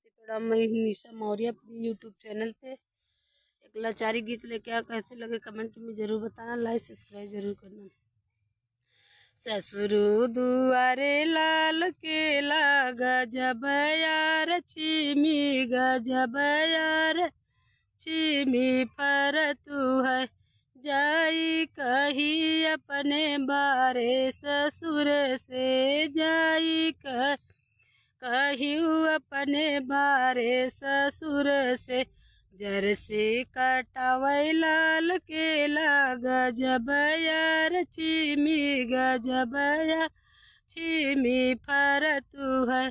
प्रणाम। मैं निशा मौर्य अपनी यूट्यूब चैनल पे एक लाचारी गीत लेके आ। कैसे लगे कमेंट में जरूर बताना, लाइक सब्सक्राइब जरूर करना। ससुरु दुआरे लाल केला गजब यार छिमी, गजब यार छिमी पर तू है जाई कही अपने बारे ससुर से, जाई कहियो अपने बारे ससुर से। जर्सी कटावै लाल केला गजब यार छिमी, गजब यार छिमी फर तू है।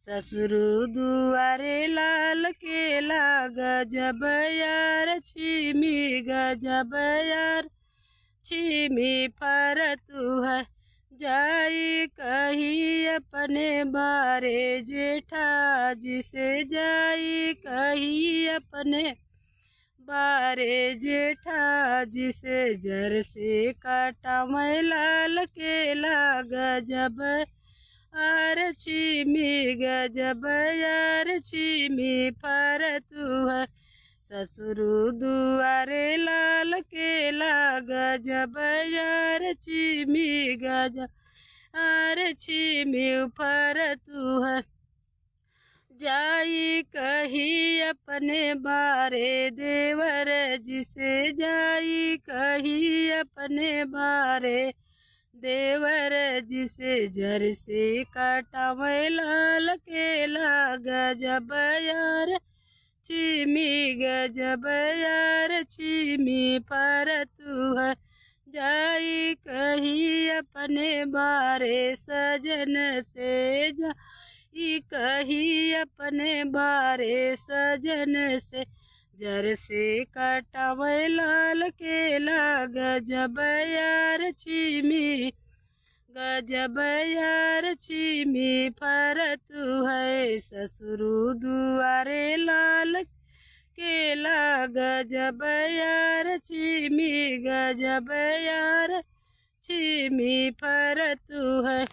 ससुर दुआरे लाल केला गजब यार छिमी, गजब यार छिमी फर तू है जाई कही अपने बारे जेठा जिसे, जाई कही अपने बारे जेठा जिसे। जर्सी कटावै लाल केला गजब यार छिमी, गजब यार छिमी फर तू है। ससुर दुआरे लाल केला गजब यार छिमी, गजब यार छिमी फर तू है जाई कही अपने बारे देवर जिसे, जाई कही अपने बारे देवर जिसे। जर्सी कटावै लाल केला गजब यार छिमी, गजब यार छिमी पर तू है जाई कही अपने बारे सजन से, जाई कही अपने बारे सजन से। जर्सी कटावै लाल केला गजब यार छिमी, गजब यार छिमी फर तू है। ससुर दुआरे लाल केला गजब यार छिमी, गजब यार छिमी फर तू है।